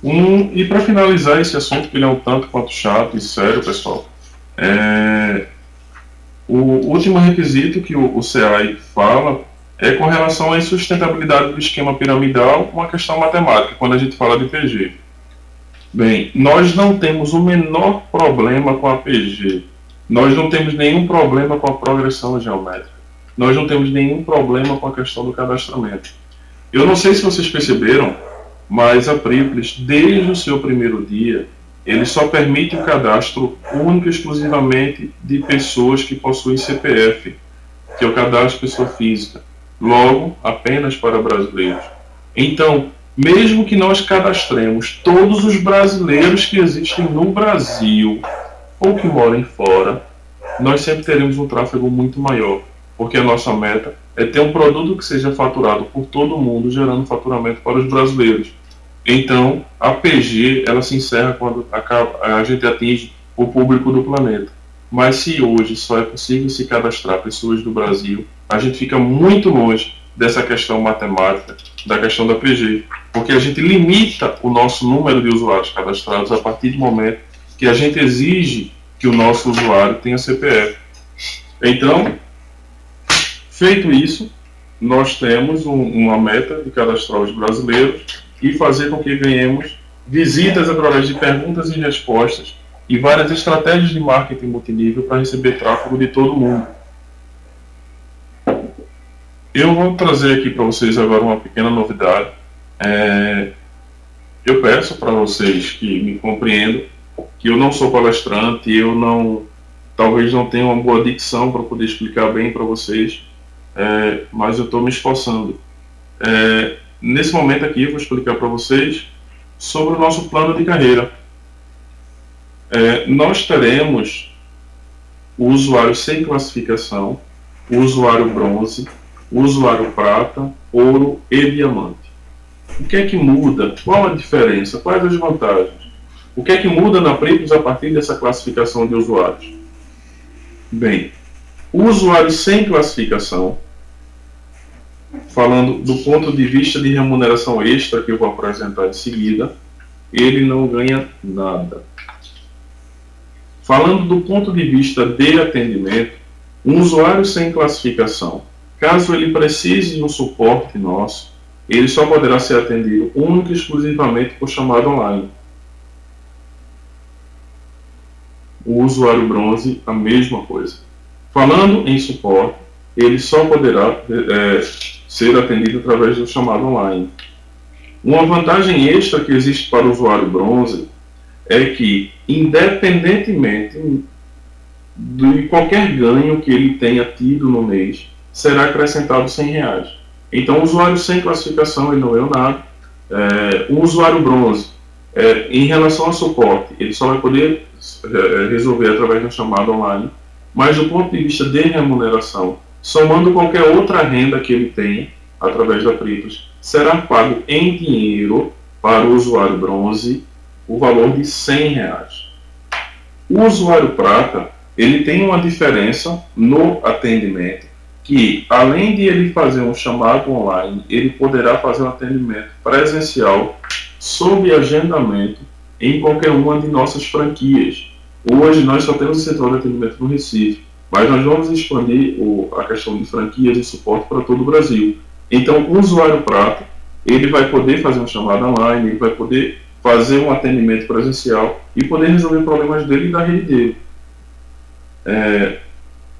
E para finalizar esse assunto, que ele é um tanto quanto chato e sério, pessoal, é, o último requisito que o CEAI fala é com relação à insustentabilidade do esquema piramidal, uma questão matemática, quando a gente fala de PG. Bem, nós não temos o menor problema com a PG. Nós não temos nenhum problema com a progressão geométrica. Nós não temos nenhum problema com a questão do cadastramento. Eu não sei se vocês perceberam, mas a Privilege, desde o seu primeiro dia, ele só permite o cadastro único e exclusivamente de pessoas que possuem CPF, que é o cadastro de pessoa física. Logo, apenas para brasileiros. Então, mesmo que nós cadastremos todos os brasileiros que existem no Brasil ou que morem fora, nós sempre teremos um tráfego muito maior, porque a nossa meta é ter um produto que seja faturado por todo mundo, gerando faturamento para os brasileiros. Então, a PG ela se encerra quando a gente atinge o público do planeta. Mas se hoje só é possível se cadastrar pessoas do Brasil, a gente fica muito longe dessa questão matemática, da questão da PG, porque a gente limita o nosso número de usuários cadastrados a partir do momento que a gente exige que o nosso usuário tenha CPF. Então, feito isso, nós temos uma meta de cadastrar os brasileiros e fazer com que ganhemos visitas através de perguntas e respostas e várias estratégias de marketing multinível para receber tráfego de todo mundo. Eu vou trazer aqui para vocês agora uma pequena novidade. Eu peço para vocês que me compreendam que eu não sou palestrante, talvez não tenha uma boa dicção para poder explicar bem para vocês, mas eu estou me esforçando. Nesse momento aqui eu vou explicar para vocês sobre o nosso plano de carreira. Nós teremos o usuário sem classificação, o usuário bronze, o usuário prata, ouro e diamante. O que é que muda? Qual a diferença? Quais as vantagens? O que é que muda na Privilege a partir dessa classificação de usuários? Bem, o usuário sem classificação, falando do ponto de vista de remuneração extra que eu vou apresentar em seguida, ele não ganha nada. Falando do ponto de vista de atendimento, um usuário sem classificação, caso ele precise de um suporte nosso, ele só poderá ser atendido única e exclusivamente por chamada online. O usuário bronze, a mesma coisa. Falando em suporte, ele só poderá ser atendido através do chamado online. Uma vantagem extra que existe para o usuário bronze é que, independentemente de qualquer ganho que ele tenha tido no mês, será acrescentado R$100. Então, o usuário sem classificação, ele não ganhou nada. O usuário bronze, em relação ao suporte, ele só vai poder resolver através da chamada online, mas do ponto de vista de remuneração, somando qualquer outra renda que ele tenha através da Privilege, será pago em dinheiro para o usuário bronze o valor de R$100. O usuário prata, ele tem uma diferença no atendimento, que além de ele fazer um chamado online, ele poderá fazer um atendimento presencial sob agendamento em qualquer uma de nossas franquias. Hoje nós só temos o setor de atendimento no Recife, mas nós vamos expandir a questão de franquias e suporte para todo o Brasil. Então, o usuário prata, ele vai poder fazer uma chamada online, ele vai poder fazer um atendimento presencial e poder resolver problemas dele e da rede dele.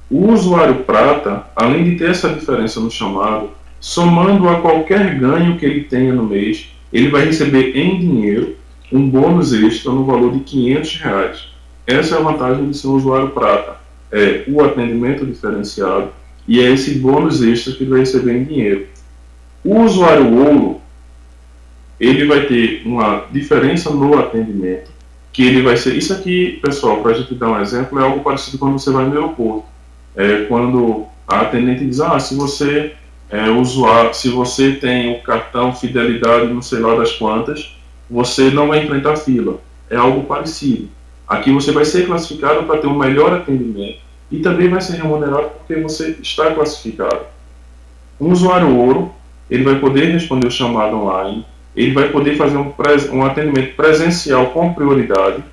O usuário prata, além de ter essa diferença no chamado, somando a qualquer ganho que ele tenha no mês, ele vai receber em dinheiro um bônus extra no valor de R$500. Essa é a vantagem de ser um usuário prata. É o atendimento diferenciado e é esse bônus extra que ele vai receber em dinheiro. O usuário ouro, ele vai ter uma diferença no atendimento, que ele vai ser... Isso aqui, pessoal, para a gente dar um exemplo, é algo parecido quando você vai no aeroporto. Quando a atendente diz, se você se você tem o cartão fidelidade não sei lá das quantas, você não vai enfrentar fila. É algo parecido. Aqui você vai ser classificado para ter um melhor atendimento e também vai ser remunerado porque você está classificado. Um usuário ouro, ele vai poder responder o chamado online, ele vai poder fazer um atendimento presencial com prioridade.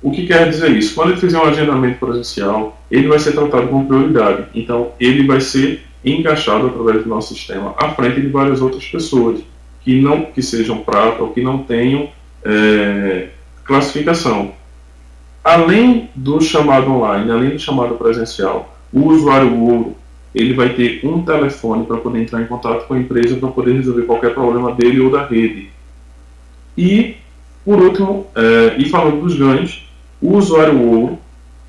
O que quer dizer isso? Quando ele fizer um agendamento presencial, ele vai ser tratado com prioridade. Então, ele vai ser encaixado através do nosso sistema à frente de várias outras pessoas que sejam prata ou que não tenham classificação. Além do chamado online, além do chamado presencial, o usuário ouro, ele vai ter um telefone para poder entrar em contato com a empresa para poder resolver qualquer problema dele ou da rede. E, por último, e falando dos ganhos, o usuário ouro,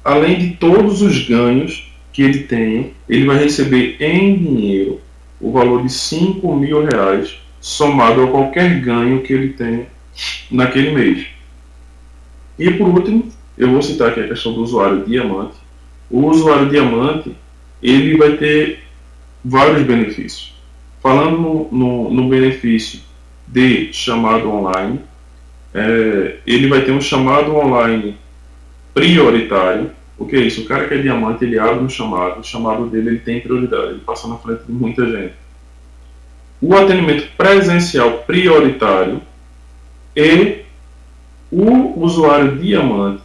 além de todos os ganhos que ele tem, ele vai receber em dinheiro o valor de R$5.000 somado a qualquer ganho que ele tenha naquele mês. E por último, eu vou citar aqui a questão do usuário diamante. O usuário diamante, ele vai ter vários benefícios. Falando no benefício de chamado online, ele vai ter um chamado online prioritário. O que é isso? O cara que é diamante, ele abre um chamado, o chamado dele ele tem prioridade, ele passa na frente de muita gente. O atendimento presencial prioritário e o usuário diamante,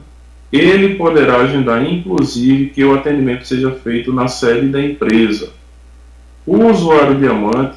ele poderá agendar, inclusive, que o atendimento seja feito na sede da empresa. O usuário diamante,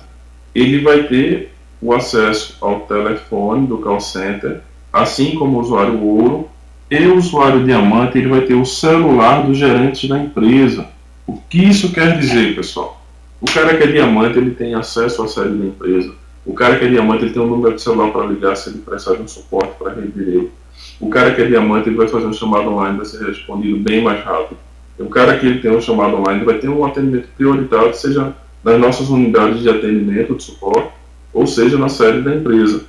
ele vai ter o acesso ao telefone do call center, assim como o usuário ouro, e o usuário diamante, ele vai ter o celular dos gerentes da empresa. O que isso quer dizer, pessoal? O cara que é diamante, ele tem acesso à sede da empresa. O cara que é diamante, ele tem um número de celular para ligar se ele precisar de um suporte para a rede dele. O cara que é diamante, ele vai fazer um chamado online, vai ser respondido bem mais rápido. O cara que ele tem um chamado online, ele vai ter um atendimento prioritário, seja nas nossas unidades de atendimento, de suporte, ou seja, na sede da empresa.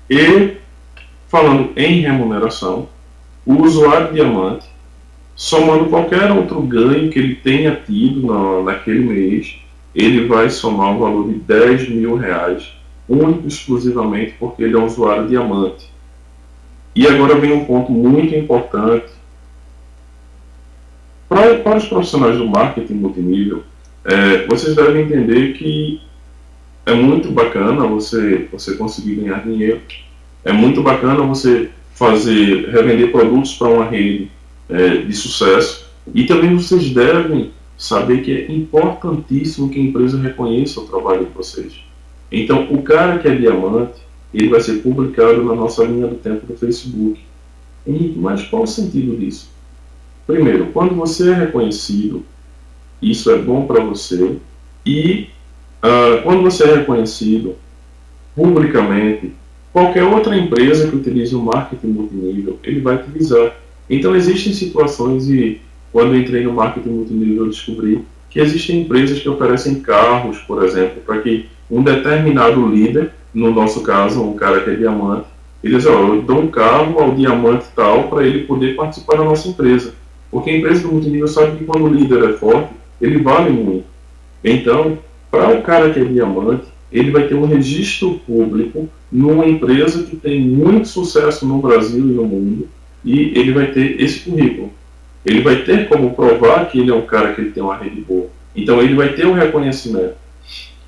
E, falando em remuneração, o usuário diamante, somando qualquer outro ganho que ele tenha tido naquele mês, ele vai somar um valor de R$10.000, único e exclusivamente porque ele é um usuário diamante. E agora vem um ponto muito importante. Para os profissionais do marketing multinível, vocês devem entender que é muito bacana você conseguir ganhar dinheiro, é muito bacana você revender produtos para uma rede de sucesso, e também vocês devem saber que é importantíssimo que a empresa reconheça o trabalho de vocês. Então, o cara que é diamante, ele vai ser publicado na nossa linha do tempo do Facebook. Henrique, mas qual o sentido disso? Primeiro, quando você é reconhecido, isso é bom para você, e quando você é reconhecido publicamente, qualquer outra empresa que utilize o marketing multinível, ele vai utilizar. Então existem situações, e quando eu entrei no marketing multinível eu descobri que existem empresas que oferecem carros, por exemplo, para que um determinado líder, no nosso caso, um cara que é diamante, ele diz, eu dou um carro ao diamante tal para ele poder participar da nossa empresa. Porque a empresa do multinível sabe que quando o líder é forte, ele vale muito. Então, para o cara que é diamante, ele vai ter um registro público numa empresa que tem muito sucesso no Brasil e no mundo, e ele vai ter esse currículo. Ele vai ter como provar que ele é um cara que ele tem uma rede boa. Então ele vai ter um reconhecimento.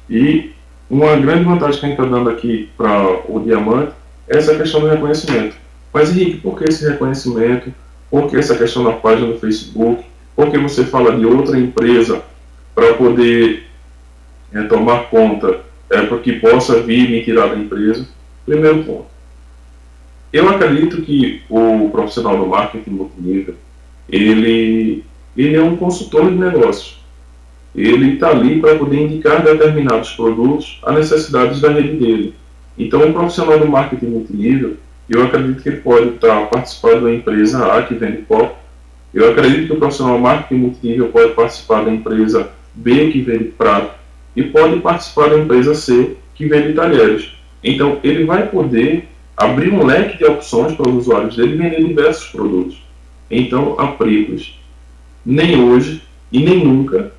E uma grande vantagem que a gente está dando aqui para o diamante é essa questão do reconhecimento. Mas Henrique, por que esse reconhecimento? Por que essa questão na página do Facebook? Por que você fala de outra empresa para poder tomar conta para que possa vir me tirar da empresa? Primeiro ponto. Eu acredito que o profissional do marketing multinível, ele é um consultor de negócios. Ele está ali para poder indicar determinados produtos a necessidades da rede dele. Então, o profissional do marketing multinível, eu acredito que ele pode estar participando da empresa A, que vende copo. Eu acredito que o profissional do marketing multinível pode participar da empresa B, que vende prato, e pode participar da empresa C, que vende talheres. Então, ele vai poder abrir um leque de opções para os usuários dele e vender diversos produtos. Então, a Pricos, nem hoje e nem nunca,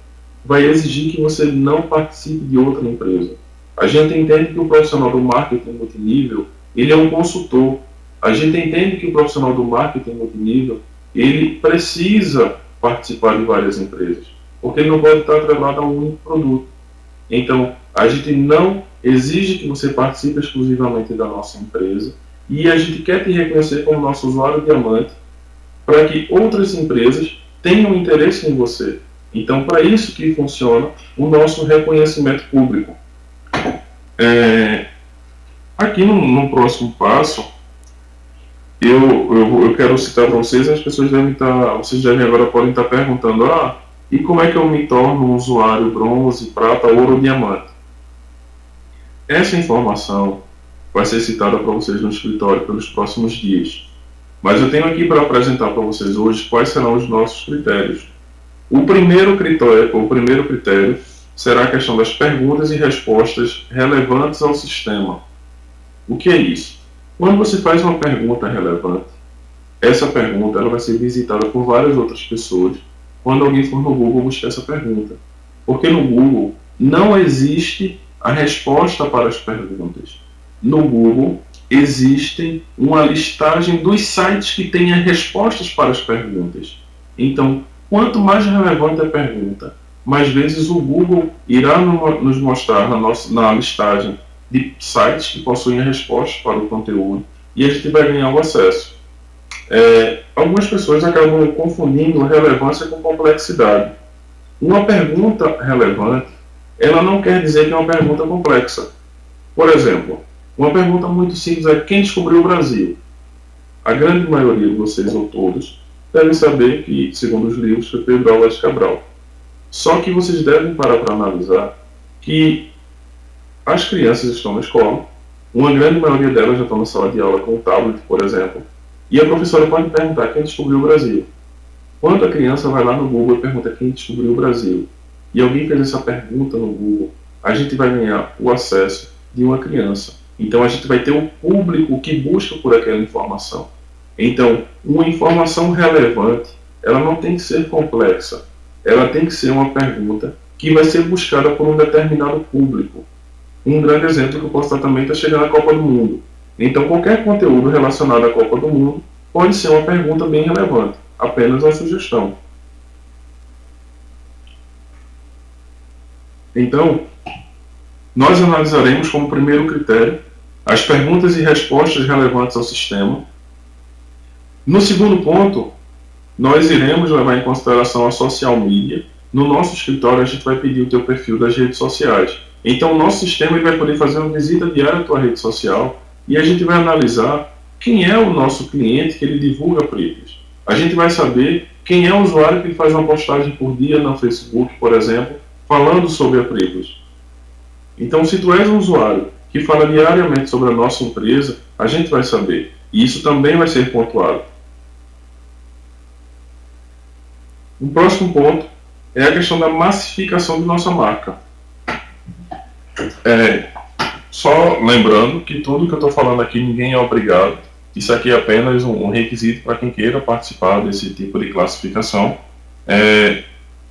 vai exigir que você não participe de outra empresa. A gente entende que o profissional do marketing multinível, ele é um consultor. A gente entende que o profissional do marketing multinível, ele precisa participar de várias empresas, porque ele não pode estar atrelado a um único produto. Então, A gente não exige que você participe exclusivamente da nossa empresa e a gente quer te reconhecer como nosso usuário diamante para que outras empresas tenham interesse em você. Então, para isso que funciona o nosso reconhecimento público. Aqui no próximo passo, eu quero citar para vocês, as pessoas vocês agora podem estar perguntando, e como é que eu me torno um usuário bronze, prata, ouro ou diamante? Essa informação vai ser citada para vocês no escritório pelos próximos dias. Mas eu tenho aqui para apresentar para vocês hoje quais serão os nossos critérios. O primeiro critério será a questão das perguntas e respostas relevantes ao sistema. O que é isso? Quando você faz uma pergunta relevante, essa pergunta ela vai ser visitada por várias outras pessoas quando alguém for no Google buscar essa pergunta. Porque no Google não existe a resposta para as perguntas. No Google existe uma listagem dos sites que têm as respostas para as perguntas. Então, quanto mais relevante a pergunta, mais vezes o Google irá nos mostrar na listagem de sites que possuem a resposta para o conteúdo e a gente vai ganhar o acesso. Algumas pessoas acabam confundindo relevância com complexidade. Uma pergunta relevante, ela não quer dizer que é uma pergunta complexa. Por exemplo, uma pergunta muito simples é: quem descobriu o Brasil? A grande maioria de vocês, ou todos, devem saber que, segundo os livros, foi Pedro Álvares Cabral. Só que vocês devem parar para analisar que as crianças estão na escola, uma grande maioria delas já estão na sala de aula com o tablet, por exemplo, e a professora pode perguntar quem descobriu o Brasil. Quando a criança vai lá no Google e pergunta quem descobriu o Brasil, e alguém fez essa pergunta no Google, a gente vai ganhar o acesso de uma criança. Então a gente vai ter um público que busca por aquela informação. Então, uma informação relevante, ela não tem que ser complexa. Ela tem que ser uma pergunta que vai ser buscada por um determinado público. Um grande exemplo que eu posso dar também está chegando a Copa do Mundo. Então, qualquer conteúdo relacionado à Copa do Mundo pode ser uma pergunta bem relevante. Apenas uma sugestão. Então, nós analisaremos como primeiro critério as perguntas e respostas relevantes ao sistema. No segundo ponto, nós iremos levar em consideração a social media. No nosso escritório, a gente vai pedir o teu perfil das redes sociais. Então, o nosso sistema ele vai poder fazer uma visita diária à tua rede social e a gente vai analisar quem é o nosso cliente que ele divulga Pripyat. A gente vai saber quem é o usuário que faz uma postagem por dia no Facebook, por exemplo, falando sobre a Pripyat. Então, se tu és um usuário que fala diariamente sobre a nossa empresa, a gente vai saber. E isso também vai ser pontuado. O próximo ponto é a questão da massificação de nossa marca. Só lembrando que tudo que eu estou falando aqui, ninguém é obrigado. Isso aqui é apenas um requisito para quem queira participar desse tipo de classificação.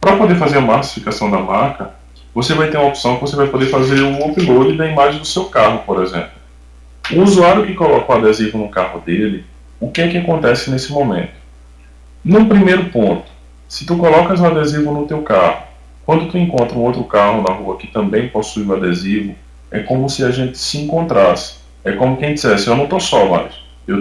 Para poder fazer a massificação da marca, você vai ter uma opção que você vai poder fazer o upload da imagem do seu carro, por exemplo. O usuário que coloca o adesivo no carro dele, o que é que acontece nesse momento? No primeiro ponto, se tu colocas o adesivo no teu carro, quando tu encontra um outro carro na rua que também possui um adesivo, é como se a gente se encontrasse. É como quem dissesse: eu não estou só mais.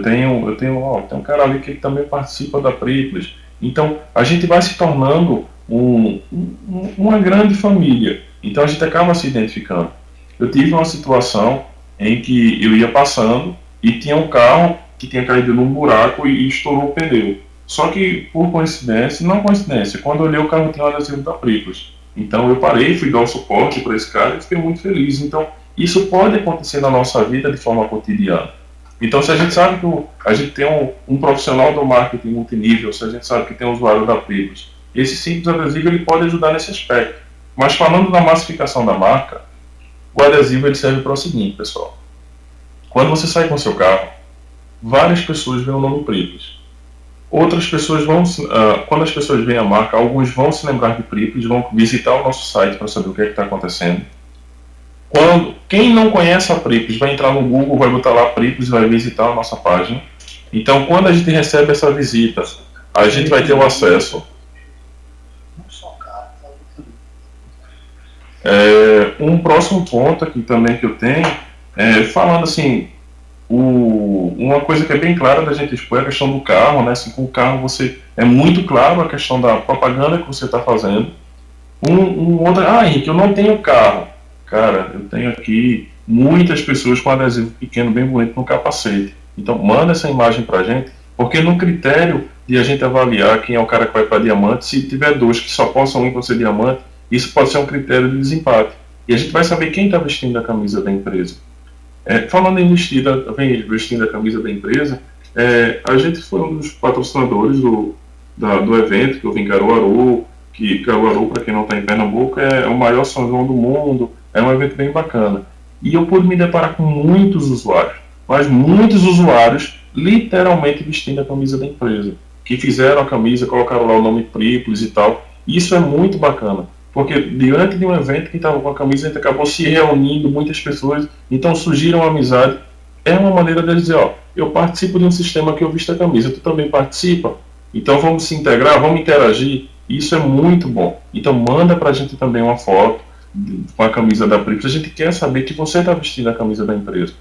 Tem um cara ali que também participa da Pripyat. Então, a gente vai se tornando uma grande família. Então, a gente acaba se identificando. Eu tive uma situação em que eu ia passando e tinha um carro que tinha caído num buraco e estourou o pneu. Só que, por coincidência, não coincidência, quando eu olhei o carro tinha um adesivo da Pripyat. Então, eu parei, fui dar o suporte para esse cara e fiquei muito feliz. Então, isso pode acontecer na nossa vida de forma cotidiana. Então, se a gente sabe que a gente tem um profissional do marketing multinível, se a gente sabe que tem um usuário da Pripyat, esse simples adesivo ele pode ajudar nesse aspecto. Mas falando da massificação da marca, o adesivo ele serve para o seguinte, pessoal. Quando você sai com o seu carro, várias pessoas veem o nome Pripyat. Outras pessoas quando as pessoas veem a marca, alguns vão se lembrar de Pripyat, vão visitar o nosso site para saber o que está acontecendo. Quem não conhece a Pripyat vai entrar no Google, vai botar lá Pripyat e vai visitar a nossa página. Então, quando a gente recebe essa visita, a gente vai ter o acesso. Um próximo ponto aqui também que eu tenho, falando assim, uma coisa que é bem clara da gente expor é a questão do carro, né? Assim, com o carro você é muito claro a questão da propaganda que você está fazendo. Outro, Henrique, eu não tenho carro. Cara, eu tenho aqui muitas pessoas com adesivo pequeno, bem bonito no capacete. Então, manda essa imagem pra gente, porque no critério de a gente avaliar quem é o cara que vai para diamante, se tiver dois que só possam ir para ser diamante, isso pode ser um critério de desempate. E a gente vai saber quem está vestindo a camisa da empresa. Falando em vestindo a camisa da empresa, a gente foi um dos patrocinadores do evento, que eu vim em Caruaru, que Caruaru, para quem não está em Pernambuco, é o maior São João do mundo, é um evento bem bacana. E eu pude me deparar com muitos usuários, mas muitos usuários literalmente vestindo a camisa da empresa, que fizeram a camisa, colocaram lá o nome Triplos e tal. Isso é muito bacana, porque diante de um evento que estava com a camisa, a gente acabou se reunindo, muitas pessoas, então surgiram amizade. É uma maneira deles dizer, ó, eu participo de um sistema que eu visto a camisa, tu também participa? Então vamos se integrar, vamos interagir. Isso é muito bom. Então manda pra gente também uma foto com a camisa da Pripps. A gente quer saber que você está vestindo a camisa da empresa.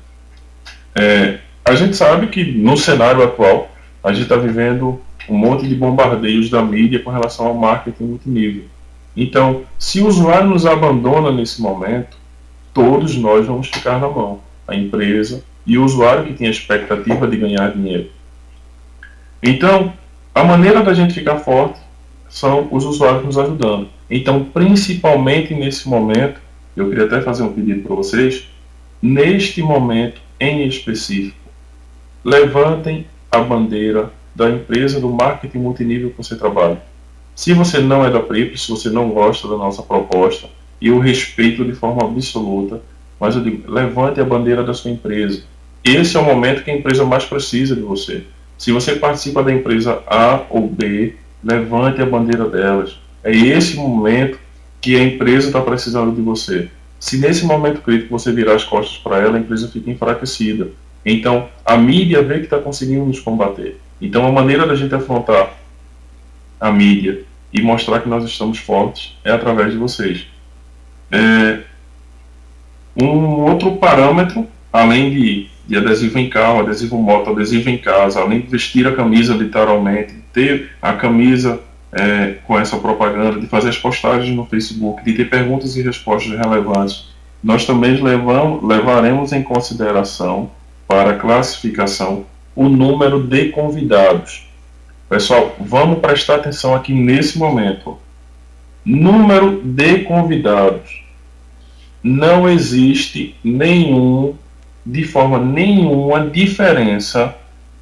A gente sabe que no cenário atual a gente está vivendo um monte de bombardeios da mídia com relação ao marketing multinível. Então, se o usuário nos abandona nesse momento, todos nós vamos ficar na mão. A empresa e o usuário que tem a expectativa de ganhar dinheiro. Então, a maneira da gente ficar forte são os usuários nos ajudando. Então, principalmente nesse momento, eu queria até fazer um pedido para vocês, neste momento em específico, levantem a bandeira da empresa do marketing multinível que você trabalha. Se você não é da Pripps, se você não gosta da nossa proposta, eu respeito de forma absoluta, mas eu digo, levante a bandeira da sua empresa. Esse é o momento que a empresa mais precisa de você. Se você participa da empresa A ou B, levante a bandeira delas. É esse momento que a empresa está precisando de você. Se nesse momento crítico você virar as costas para ela, a empresa fica enfraquecida. Então, a mídia vê que está conseguindo nos combater. Então, a maneira da gente afrontar a mídia e mostrar que nós estamos fortes é através de vocês. Um outro parâmetro, além de adesivo em carro, adesivo moto, adesivo em casa, além de vestir a camisa literalmente, ter a camisa com essa propaganda, de fazer as postagens no Facebook, de ter perguntas e respostas relevantes, nós também levaremos em consideração para a classificação o número de convidados. Pessoal, vamos prestar atenção aqui nesse momento. Número de convidados. Não existe de forma nenhuma diferença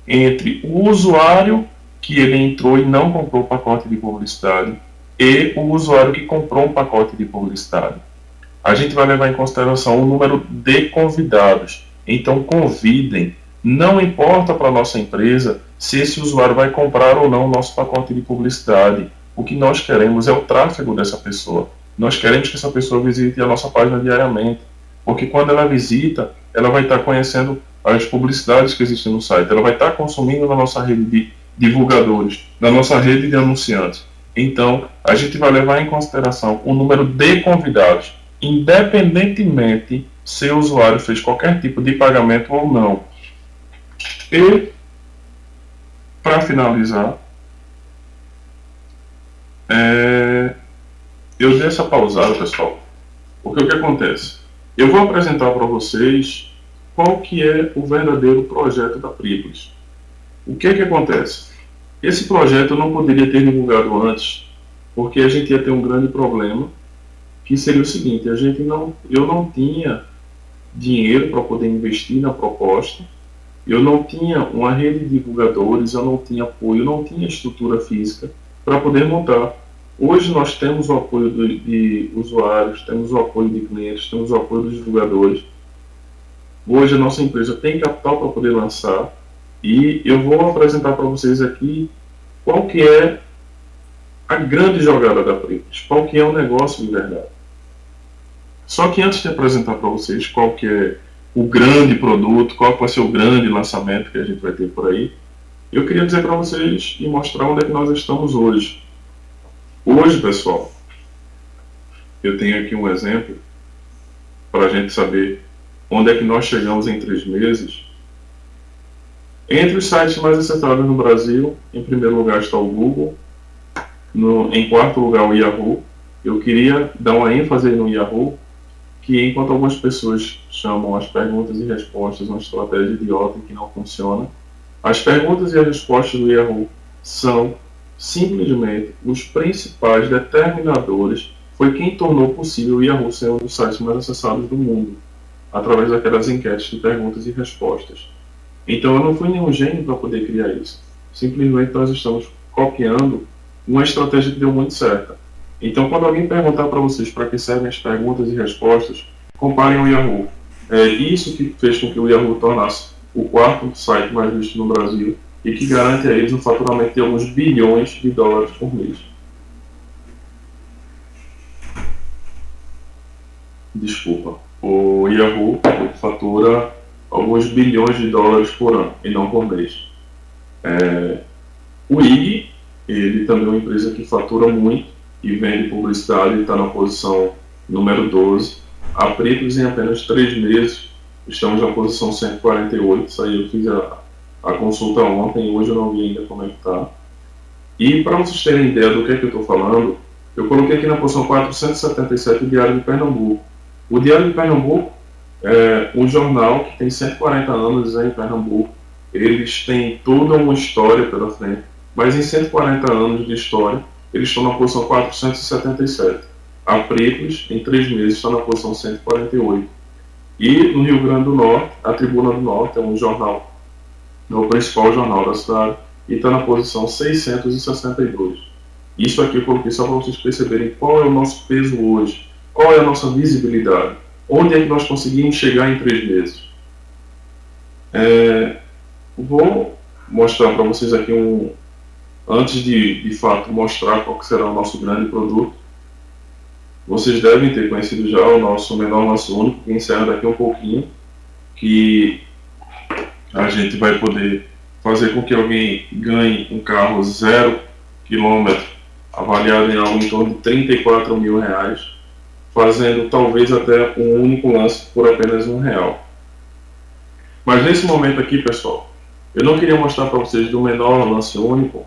entre o usuário que ele entrou e não comprou o pacote de publicidade e o usuário que comprou um pacote de publicidade. A gente vai levar em consideração o número de convidados. Então convidem. Não importa para a nossa empresa se esse usuário vai comprar ou não o nosso pacote de publicidade. O que nós queremos é o tráfego dessa pessoa. Nós queremos que essa pessoa visite a nossa página diariamente, porque quando ela visita, ela vai estar conhecendo as publicidades que existem no site, ela vai estar consumindo na nossa rede de divulgadores, na nossa rede de anunciantes. Então, a gente vai levar em consideração o número de convidados, independentemente se o usuário fez qualquer tipo de pagamento ou não. E, para finalizar, eu dei essa pausada, pessoal, porque o que acontece? Eu vou apresentar para vocês qual que é o verdadeiro projeto da Pripps. O que acontece? Esse projeto eu não poderia ter divulgado antes, porque a gente ia ter um grande problema, que seria o seguinte: eu não tinha dinheiro para poder investir na proposta, eu não tinha uma rede de divulgadores, eu não tinha apoio, eu não tinha estrutura física para poder montar. Hoje nós temos o apoio de usuários, temos o apoio de clientes, temos o apoio dos divulgadores. Hoje a nossa empresa tem capital para poder lançar, e eu vou apresentar para vocês aqui qual que é a grande jogada da Pripps, qual que é o negócio de verdade. Só que antes de apresentar para vocês qual que é o grande produto, qual que vai ser o grande lançamento que a gente vai ter por aí, eu queria dizer para vocês e mostrar onde é que nós estamos hoje. Hoje, pessoal, eu tenho aqui um exemplo para a gente saber onde é que nós chegamos em 3 meses. Entre os sites mais acessados no Brasil, em primeiro lugar está o Google, em quarto lugar o Yahoo. Eu queria dar uma ênfase no Yahoo, que enquanto algumas pessoas chamam as perguntas e respostas uma estratégia idiota que não funciona, as perguntas e as respostas do Yahoo são simplesmente os principais determinadores, foi quem tornou possível o Yahoo ser um dos sites mais acessados do mundo, através daquelas enquetes de perguntas e respostas. Então eu não fui nenhum gênio para poder criar isso. Simplesmente nós estamos copiando uma estratégia que deu muito certa. Então quando alguém perguntar para vocês para que servem as perguntas e respostas, comparem o Yahoo. É isso que fez com que o Yahoo tornasse o quarto site mais visto no Brasil e que garante a eles um faturamento de alguns bilhões de dólares por mês. Desculpa, o Yahoo fatura alguns bilhões de dólares por ano e não por mês. O IG, ele também é uma empresa que fatura muito e vende publicidade e está na posição número 12. A Pricles, em apenas 3 meses, estamos na posição 148. Isso aí eu fiz a consulta ontem, hoje eu não vi ainda como é que está. E para vocês terem ideia do que é que eu estou falando, eu coloquei aqui na posição 477 o Diário de Pernambuco. O Diário de Pernambuco é um jornal que tem 140 anos em Pernambuco. Eles têm toda uma história pela frente, mas em 140 anos de história, eles estão na posição 477. A Pricles, em 3 meses, está na posição 148. E no Rio Grande do Norte, a Tribuna do Norte é um jornal, é o principal jornal da cidade, e está na posição 662. Isso aqui eu coloquei só para vocês perceberem qual é o nosso peso hoje, qual é a nossa visibilidade, onde é que nós conseguimos chegar em 3 meses. Vou mostrar para vocês aqui antes de fato mostrar qual que será o nosso grande produto. Vocês devem ter conhecido já o nosso menor lance único, que encerra daqui um pouquinho, que a gente vai poder fazer com que alguém ganhe um carro 0 km, avaliado em algo em torno de 34 mil reais, fazendo talvez até um único lance por apenas R$1. Mas nesse momento aqui, pessoal, eu não queria mostrar para vocês do menor lance único.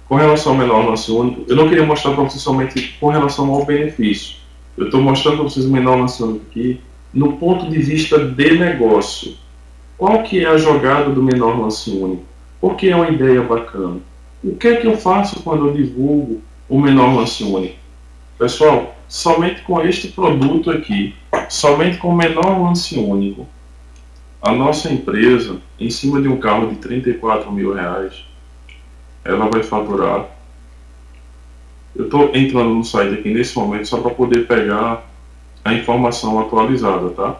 Com relação ao menor lance único, eu não queria mostrar para vocês somente com relação ao benefício. Eu estou mostrando para vocês o menor lance único aqui no ponto de vista de negócio. Qual que é a jogada do menor lance único? Por que é uma ideia bacana? O que é que eu faço quando eu divulgo o menor lance único? Pessoal, somente com este produto aqui, somente com o menor lance único, a nossa empresa, em cima de um carro de 34 mil reais, ela vai faturar. Eu estou entrando no site aqui nesse momento só para poder pegar a informação atualizada, tá?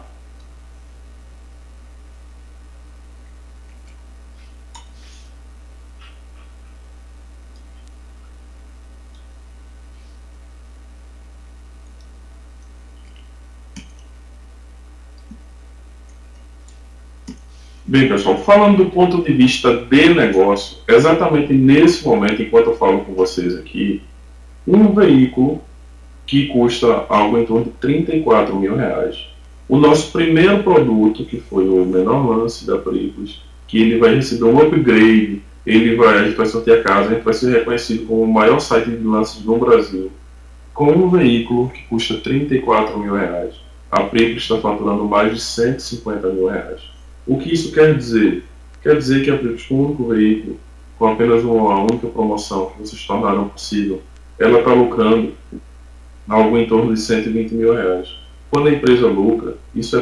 Bem, pessoal, falando do ponto de vista de negócio, exatamente nesse momento, enquanto eu falo com vocês aqui, um veículo que custa algo em torno de 34 mil reais. O nosso primeiro produto, que foi o menor lance da Pricles, que ele vai receber um upgrade, a gente vai sortear a casa, a gente vai ser reconhecido como o maior site de lances do Brasil, com um veículo que custa 34 mil reais. A Pricles está faturando mais de 150 mil reais. O que isso quer dizer? Quer dizer que a Pricles, com um único veículo, com apenas uma única promoção que vocês tornaram possível, ela está lucrando algo em torno de 120 mil reais. Quando a empresa lucra, isso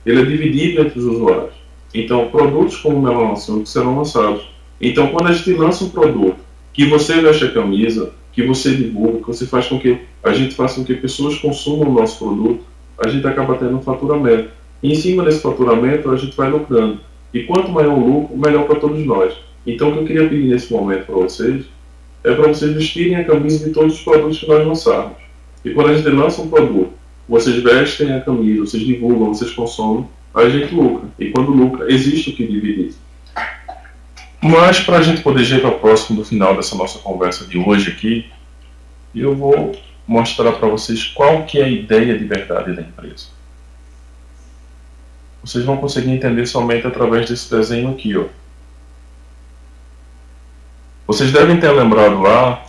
ele é dividido entre os usuários. Então, produtos como o menor lance único serão lançados. Então, quando a gente lança um produto, que você veste a camisa, que você divulga, que você faz com que a gente faça com que pessoas consumam o nosso produto, a gente acaba tendo um faturamento. E em cima desse faturamento, a gente vai lucrando. E quanto maior o lucro, melhor para todos nós. Então, o que eu queria pedir nesse momento para vocês é para vocês vestirem a camisa de todos os produtos que nós lançarmos. E quando a gente lança um produto, vocês vestem a camisa, vocês divulgam, vocês consomem, a gente lucra. E quando lucra, existe o que dividir. Mas para a gente poder chegar próximo do final dessa nossa conversa de hoje aqui, eu vou mostrar para vocês qual que é a ideia de verdade da empresa. Vocês vão conseguir entender somente através desse desenho aqui, ó. Vocês devem ter lembrado lá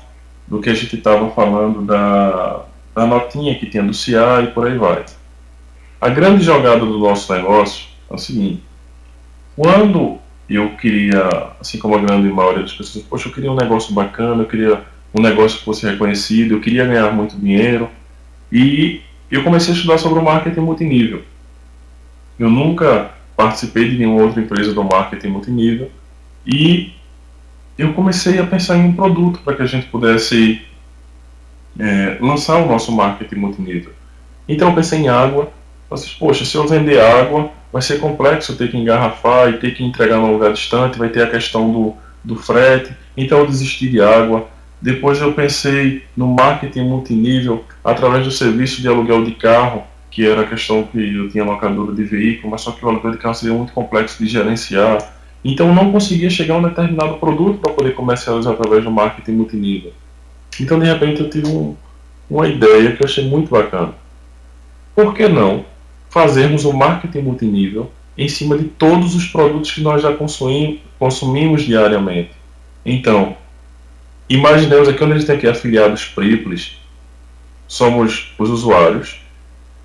do que a gente estava falando da notinha que tinha do CA e por aí vai. A grande jogada do nosso negócio é o seguinte: quando eu queria, assim como a grande maioria das pessoas, poxa, eu queria um negócio bacana, eu queria um negócio que fosse reconhecido, eu queria ganhar muito dinheiro, e eu comecei a estudar sobre o marketing multinível. Eu nunca participei de nenhuma outra empresa do marketing multinível, e eu comecei a pensar em um produto para que a gente pudesse lançar o nosso marketing multinível. Então eu pensei em água. Vocês, poxa, se eu vender água, vai ser complexo eu ter que engarrafar e ter que entregar num lugar distante, vai ter a questão do frete, então eu desisti de água. Depois eu pensei no marketing multinível através do serviço de aluguel de carro, que era a questão que eu tinha locadora de veículo, mas só que o aluguel de carro seria muito complexo de gerenciar. Então eu não conseguia chegar a um determinado produto para poder comercializar através do marketing multinível. Então de repente eu tive uma ideia que eu achei muito bacana. Por que não fazermos o marketing multinível em cima de todos os produtos que nós já consumimos diariamente? Então, imaginemos aqui onde a gente tem aqui afiliados Priplis, somos os usuários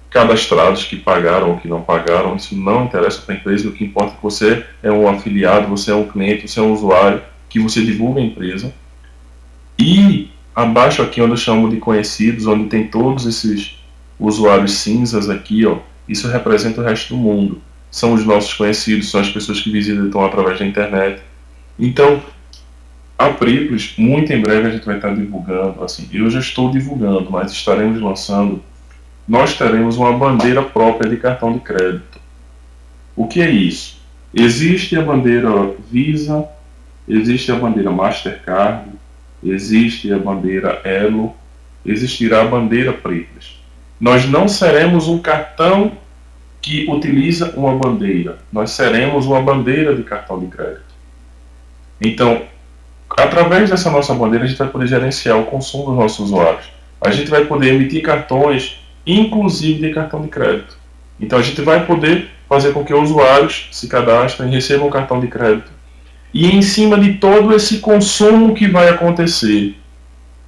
cadastrados que pagaram ou que não pagaram, isso não interessa para a empresa, o que importa é que você é um afiliado, você é um cliente, você é um usuário, que você divulga a empresa. E abaixo aqui onde eu chamo de conhecidos, onde tem todos esses usuários cinzas aqui, ó, isso representa o resto do mundo. São os nossos conhecidos, são as pessoas que visitam através da internet. Então, a Priplis, muito em breve a gente vai estar divulgando, assim, eu já estou divulgando, mas estaremos lançando, nós teremos uma bandeira própria de cartão de crédito. O que é isso? Existe a bandeira Visa, existe a bandeira Mastercard, existe a bandeira Elo, existirá a bandeira Priplis. Nós não seremos um cartão que utiliza uma bandeira, nós seremos uma bandeira de cartão de crédito. Então, através dessa nossa bandeira, a gente vai poder gerenciar o consumo dos nossos usuários. A gente vai poder emitir cartões, inclusive de cartão de crédito. Então, a gente vai poder fazer com que os usuários se cadastrem, recebam um cartão de crédito. E em cima de todo esse consumo que vai acontecer,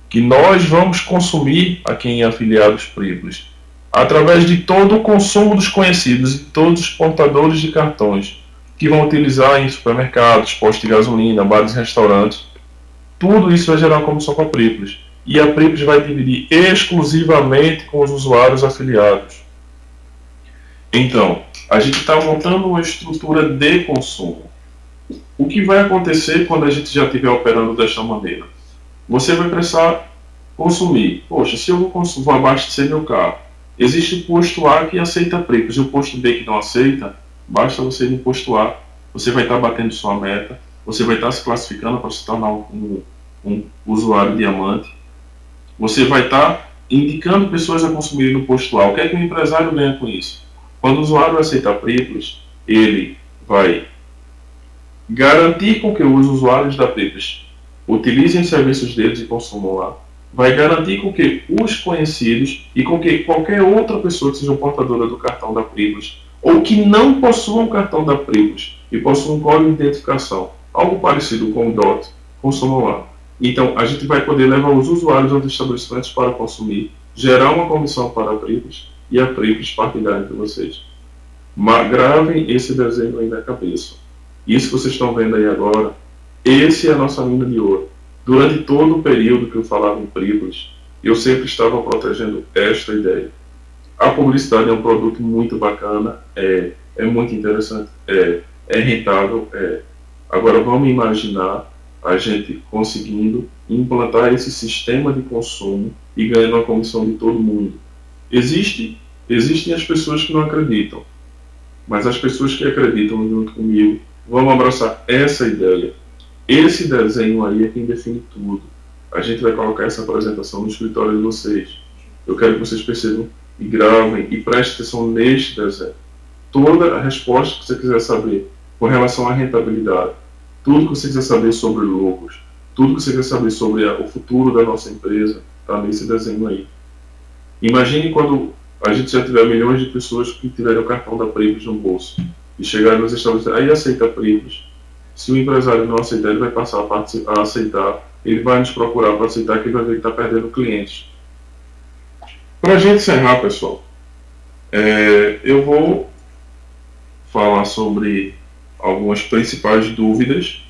que nós vamos consumir aqui em Afiliados Priplis, através de todo o consumo dos conhecidos e todos os portadores de cartões que vão utilizar em supermercados, postos de gasolina, bares e restaurantes, tudo isso vai gerar uma comissão para a Priplis. E a Priplis vai dividir exclusivamente com os usuários afiliados. Então, a gente está montando uma estrutura de consumo. O que vai acontecer quando a gente já estiver operando desta maneira? Você vai precisar consumir. Poxa, se eu vou abastecer meu carro, existe o posto A que aceita Priplis e o posto B que não aceita, basta você ir no posto A, você vai estar batendo sua meta, você vai estar se classificando para se tornar um usuário diamante, você vai estar indicando pessoas a consumirem no posto A. O que é que o empresário ganha com isso? Quando o usuário aceitar Priplis, ele vai garantir com que os usuários da Priplis utilizem os serviços deles e consumam lá, vai garantir com que os conhecidos e com que qualquer outra pessoa que seja portadora do cartão da Priplis ou que não possua um cartão da Priplis e possua um código de identificação, algo parecido com o DOT, consumam lá. Então, a gente vai poder levar os usuários aos estabelecimentos para consumir, gerar uma comissão para a Priplis e a Priplis partilhar entre vocês. Mas gravem esse desenho aí na cabeça. Isso que vocês estão vendo aí agora, esse é a nossa mina de ouro. Durante todo o período que eu falava em Priplis, eu sempre estava protegendo esta ideia. A publicidade é um produto muito bacana, é muito interessante, é rentável. Agora vamos imaginar a gente conseguindo implantar esse sistema de consumo e ganhando a comissão de todo mundo. Existem as pessoas que não acreditam, mas as pessoas que acreditam junto comigo vão abraçar essa ideia. Esse desenho aí é quem define tudo. A gente vai colocar essa apresentação no escritório de vocês. Eu quero que vocês percebam e gravem e prestem atenção neste desenho. Toda a resposta que você quiser saber com relação à rentabilidade, tudo que você quiser saber sobre lucros, tudo que você quer saber sobre o futuro da nossa empresa, está nesse desenho aí. Imagine quando a gente já tiver milhões de pessoas que tiverem o cartão da Privilege no bolso e chegarem nos estabelecimentos, aí aceita a Privilege. Se o empresário não aceitar, ele vai passar a aceitar, ele vai nos procurar para aceitar, que ele vai ver que está perdendo clientes. Para a gente encerrar, pessoal, eu vou falar sobre algumas principais dúvidas,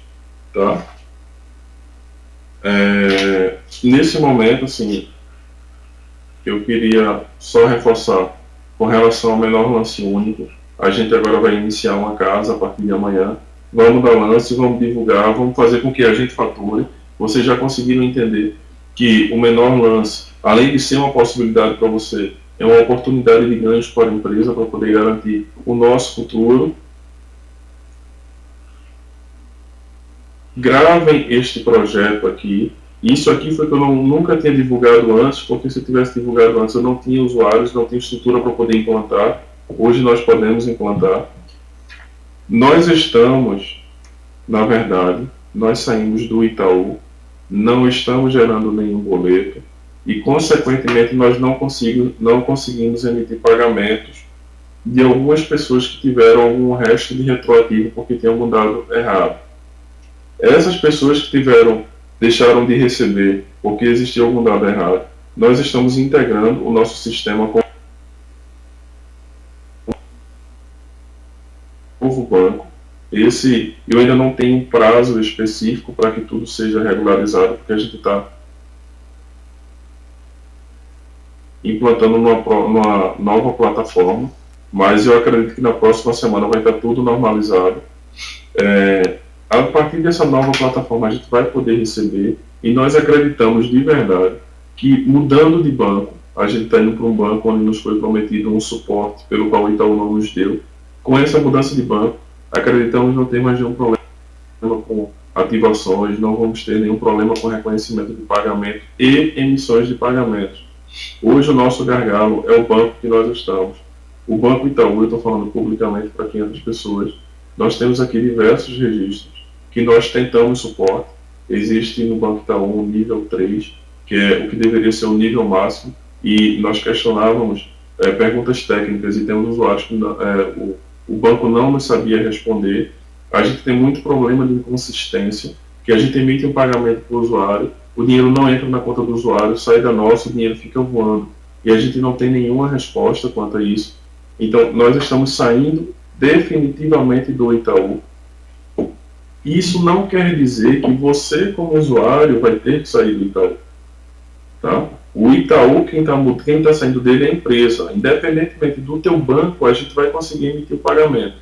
tá? Nesse momento, assim, eu queria só reforçar com relação ao menor lance único. A gente agora vai iniciar uma casa a partir de amanhã. Vamos dar lance, vamos divulgar, vamos fazer com que a gente fature. Vocês já conseguiram entender que o menor lance, além de ser uma possibilidade para você, é uma oportunidade de ganhos para a empresa, para poder garantir o nosso futuro. Gravem este projeto aqui. Isso aqui foi que eu nunca tinha divulgado antes, porque se eu tivesse divulgado antes eu não tinha usuários, não tinha estrutura para poder implantar. Hoje nós podemos implantar. Nós estamos, na verdade, nós saímos do Itaú, não estamos gerando nenhum boleto e, consequentemente, nós não conseguimos emitir pagamentos de algumas pessoas que tiveram algum resto de retroativo porque tinham algum dado errado. Essas pessoas que deixaram de receber porque existia algum dado errado, nós estamos integrando o nosso sistema com o novo banco. Eu ainda não tenho um prazo específico para que tudo seja regularizado, porque a gente está implantando numa nova plataforma, mas eu acredito que na próxima semana vai estar tudo normalizado. A partir dessa nova plataforma a gente vai poder receber, e nós acreditamos de verdade que, mudando de banco, a gente está indo para um banco onde nos foi prometido um suporte pelo qual o Itaú não nos deu. Com essa mudança de banco, acreditamos não ter mais nenhum problema com ativações, não vamos ter nenhum problema com reconhecimento de pagamento e emissões de pagamentos. Hoje o nosso gargalo é o banco que nós estamos. O Banco Itaú, eu estou falando publicamente para 500 pessoas, nós temos aqui diversos registros que nós tentamos suporte. Existe no Banco Itaú um nível 3, que é o que deveria ser o nível máximo, e nós questionávamos perguntas técnicas e temos usuários que o banco não nos sabia responder. A gente tem muito problema de inconsistência, que a gente emite um pagamento para o usuário, o dinheiro não entra na conta do usuário, sai da nossa, o dinheiro fica voando, e a gente não tem nenhuma resposta quanto a isso. Então, nós estamos saindo definitivamente do Itaú. Isso não quer dizer que você, como usuário, vai ter que sair do Itaú. Tá? O Itaú, quem está saindo dele é a empresa. Independentemente do teu banco, a gente vai conseguir emitir o pagamento.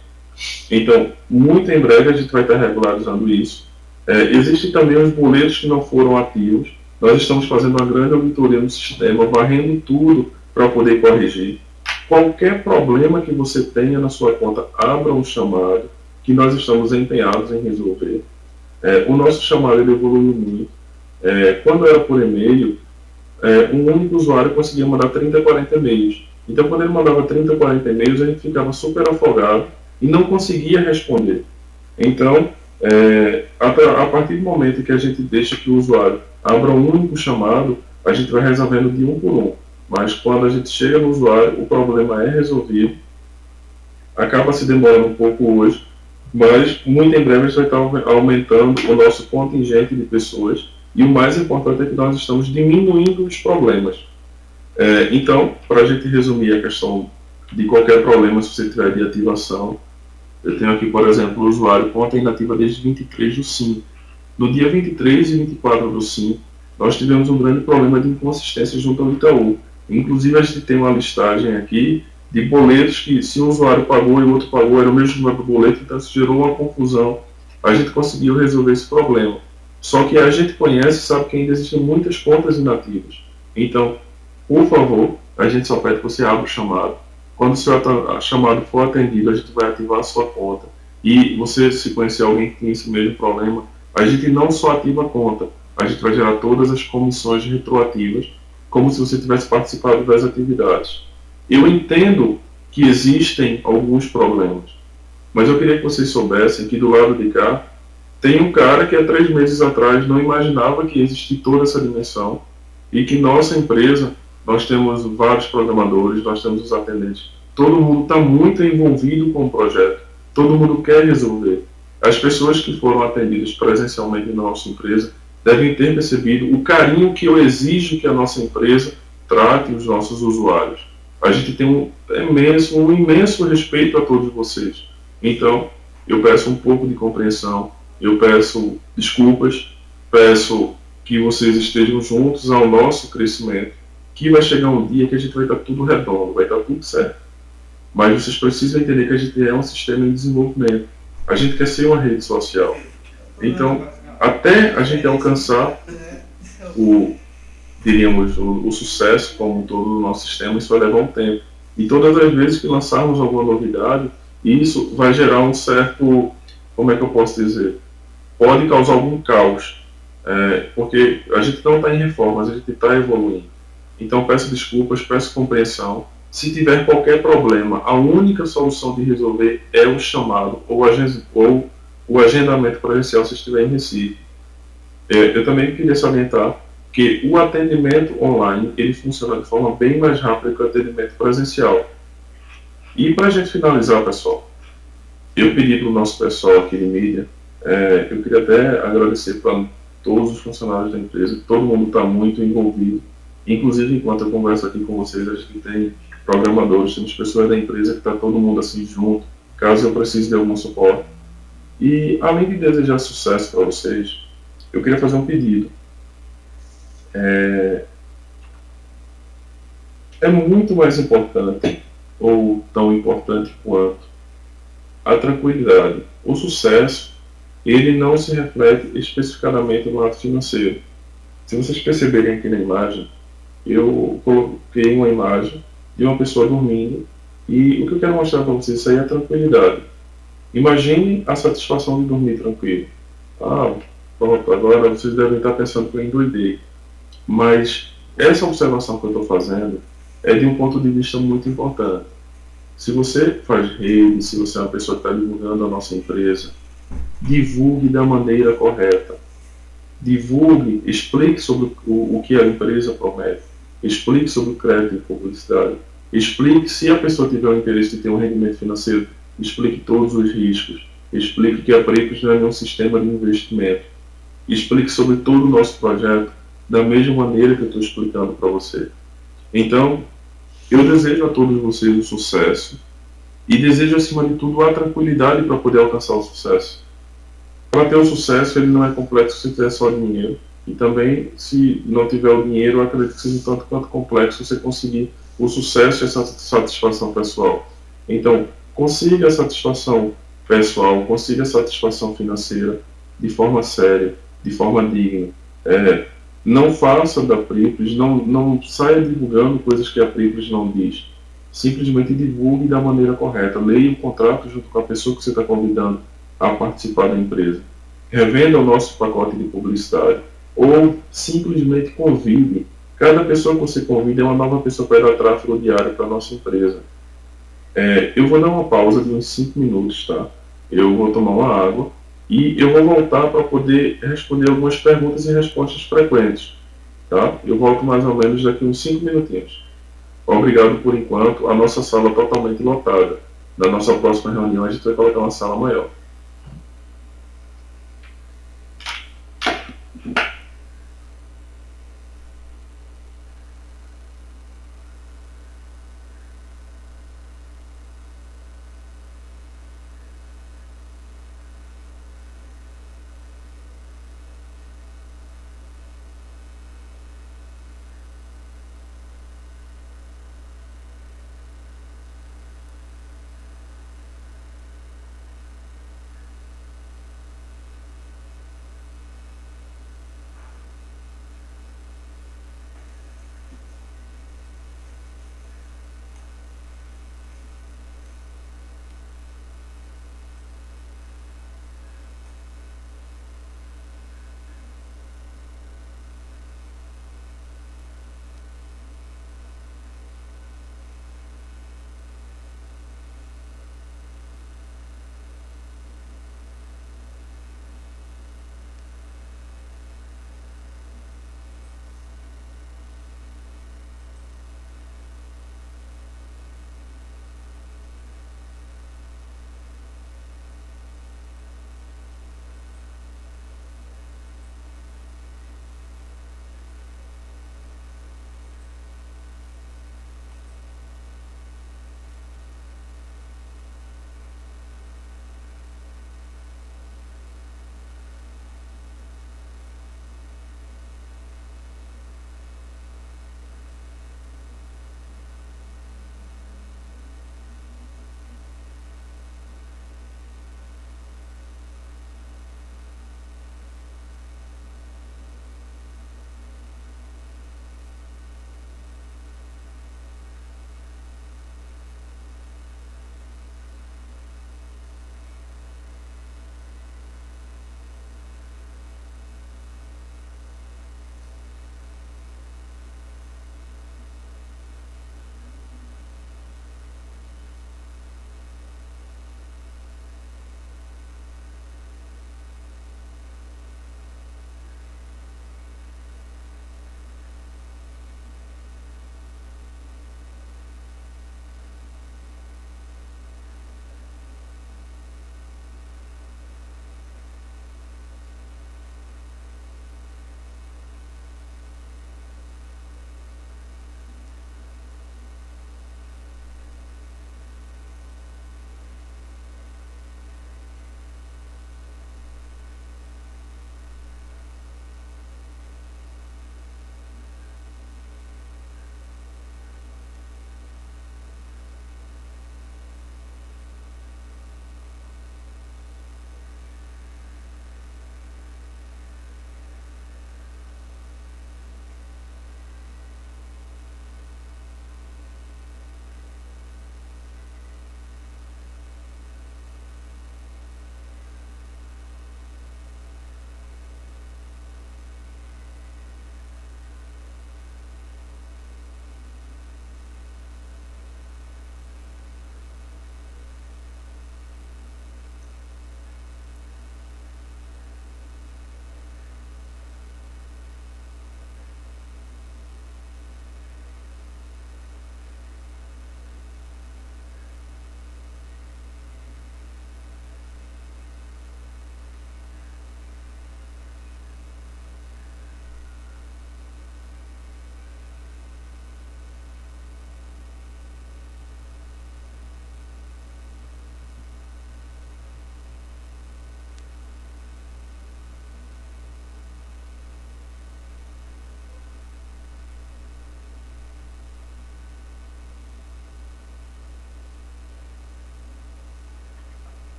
Então, muito em breve a gente vai estar regularizando isso. Existem também os boletos que não foram ativos. Nós estamos fazendo uma grande auditoria no sistema, varrendo tudo para poder corrigir. Qualquer problema que você tenha na sua conta, abra um chamado, que nós estamos empenhados em resolver. O nosso chamado ele evoluiu muito. Quando era por e-mail, um único usuário conseguia mandar 30, 40 e-mails. Então, quando ele mandava 30, 40 e-mails, a gente ficava super afogado e não conseguia responder. Então, a partir do momento que a gente deixa que o usuário abra um único chamado, a gente vai resolvendo de um por um. Mas quando a gente chega no usuário, o problema é resolvido. Acaba se demorando um pouco hoje, mas muito em breve a gente vai estar aumentando o nosso contingente de pessoas, e o mais importante é que nós estamos diminuindo os problemas. Então, para a gente resumir a questão de qualquer problema, se você tiver de ativação, eu tenho aqui, por exemplo, o usuário conta inativa desde 23 do 5. No dia 23 e 24 do 5, nós tivemos um grande problema de inconsistência junto ao Itaú. Inclusive, a gente tem uma listagem aqui de boletos que, se um usuário pagou e o outro pagou, era o mesmo número do boleto, então isso gerou uma confusão. A gente conseguiu resolver esse problema. Só que a gente conhece e sabe que ainda existem muitas contas inativas. Então, por favor, a gente só pede que você abra o chamado. Quando o seu chamado for atendido, a gente vai ativar a sua conta. E você, se conhecer alguém que tem esse mesmo problema, a gente não só ativa a conta, a gente vai gerar todas as comissões retroativas, como se você tivesse participado das atividades. Eu entendo que existem alguns problemas, mas eu queria que vocês soubessem que do lado de cá, Tem um cara que há 3 meses atrás não imaginava que existia toda essa dimensão e que nossa empresa, nós temos vários programadores, nós temos os atendentes, todo mundo está muito envolvido com o projeto, todo mundo quer resolver. As pessoas que foram atendidas presencialmente na nossa empresa devem ter percebido o carinho que eu exijo que a nossa empresa trate os nossos usuários. A gente tem um imenso respeito a todos vocês. Então, eu peço um pouco de compreensão, eu peço desculpas, peço que vocês estejam juntos ao nosso crescimento, que vai chegar um dia que a gente vai estar tudo redondo, vai estar tudo certo. Mas vocês precisam entender que a gente é um sistema em desenvolvimento. A gente quer ser uma rede social. Então, até a gente alcançar o, diríamos, o sucesso como um todo do nosso sistema, isso vai levar um tempo. E todas as vezes que lançarmos alguma novidade, isso vai gerar um certo, como é que eu posso dizer? Pode causar algum caos, porque a gente não está em reformas, a gente está evoluindo. Então peço desculpas, peço compreensão. Se tiver qualquer problema, a única solução de resolver é o chamado ou o agendamento presencial se estiver em Recife. Eu também queria salientar que o atendimento online ele funciona de forma bem mais rápida que o atendimento presencial. E para a gente finalizar, pessoal, eu pedi para o nosso pessoal aqui de mídia, eu queria até agradecer para todos os funcionários da empresa, todo mundo está muito envolvido. Inclusive, enquanto eu converso aqui com vocês, a gente tem programadores, temos pessoas da empresa que está todo mundo assim junto, caso eu precise de algum suporte. E além de desejar sucesso para vocês, eu queria fazer um pedido. É muito mais importante, ou tão importante quanto, a tranquilidade. O sucesso, ele não se reflete especificadamente no lado financeiro. Se vocês perceberem aqui na imagem, eu coloquei uma imagem de uma pessoa dormindo e o que eu quero mostrar para vocês isso aí é a tranquilidade. Imagine a satisfação de dormir tranquilo. Ah, pronto, agora vocês devem estar pensando que eu endoidei. Mas essa observação que eu estou fazendo é de um ponto de vista muito importante. Se você faz rede, se você é uma pessoa que está divulgando a nossa empresa, divulgue da maneira correta. Divulgue, explique sobre o que a empresa promete, explique sobre o crédito de publicidade, explique, se a pessoa tiver o interesse de ter um rendimento financeiro, explique todos os riscos, explique que a Prepos não é um sistema de investimento, explique sobre todo o nosso projeto da mesma maneira que eu estou explicando para você. Então, eu desejo a todos vocês o sucesso e desejo, acima de tudo, a tranquilidade para poder alcançar o sucesso. Para ter o sucesso, ele não é complexo se tiver só dinheiro. E também, se não tiver o dinheiro, eu acredito que seja tanto quanto complexo você conseguir o sucesso e essa satisfação pessoal. Então, consiga a satisfação pessoal, consiga a satisfação financeira de forma séria, de forma digna. Não faça da Priples, não saia divulgando coisas que a Priples não diz. Simplesmente divulgue da maneira correta. Leia o contrato junto com a pessoa que você está convidando a participar da empresa. Revenda o nosso pacote de publicidade. Ou simplesmente convide. Cada pessoa que você convida é uma nova pessoa para dar tráfego diário para a nossa empresa. Eu vou dar uma pausa de uns 5 minutos, tá? Eu vou tomar uma água e eu vou voltar para poder responder algumas perguntas e respostas frequentes, tá? Eu volto mais ou menos daqui uns 5 minutinhos. Obrigado por enquanto. A nossa sala é totalmente lotada. Na nossa próxima reunião a gente vai colocar uma sala maior.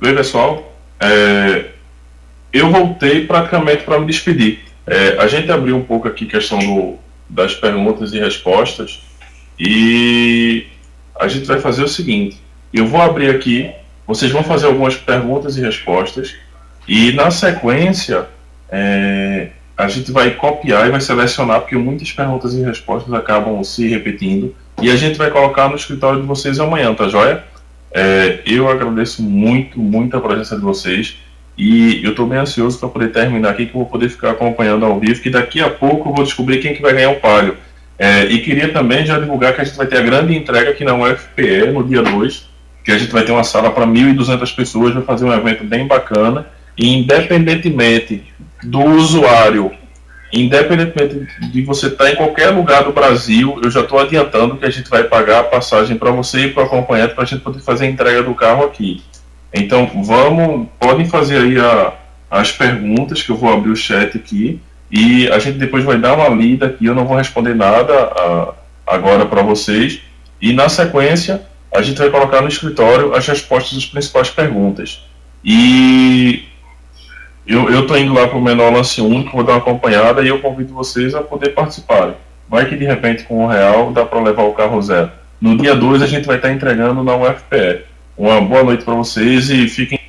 Bem, pessoal, eu voltei praticamente para me despedir. A gente abriu um pouco aqui a questão das perguntas e respostas e a gente vai fazer o seguinte: eu vou abrir aqui, vocês vão fazer algumas perguntas e respostas e na sequência a gente vai copiar e vai selecionar, porque muitas perguntas e respostas acabam se repetindo, e a gente vai colocar no escritório de vocês amanhã, tá joia? Eu agradeço muito a presença de vocês e eu estou bem ansioso para poder terminar aqui, que eu vou poder ficar acompanhando ao vivo, que daqui a pouco eu vou descobrir quem que vai ganhar o palio. E queria também já divulgar que a gente vai ter a grande entrega aqui na UFPE no dia 2, que a gente vai ter uma sala para 1.200 pessoas, vai fazer um evento bem bacana, e independentemente do usuário, independentemente de você estar em qualquer lugar do Brasil, eu já estou adiantando que a gente vai pagar a passagem para você e para o acompanhante, para a gente poder fazer a entrega do carro aqui. Então, podem fazer aí as perguntas, que eu vou abrir o chat aqui, e a gente depois vai dar uma lida aqui, eu não vou responder nada agora para vocês, e na sequência a gente vai colocar no escritório as respostas das principais perguntas. E eu estou indo lá para o menor lance único, vou dar uma acompanhada e eu convido vocês a poder participarem. Vai que de repente com R$1 dá para levar o carro zero. No dia 2 a gente vai estar entregando na UFPE. Uma boa noite para vocês e fiquem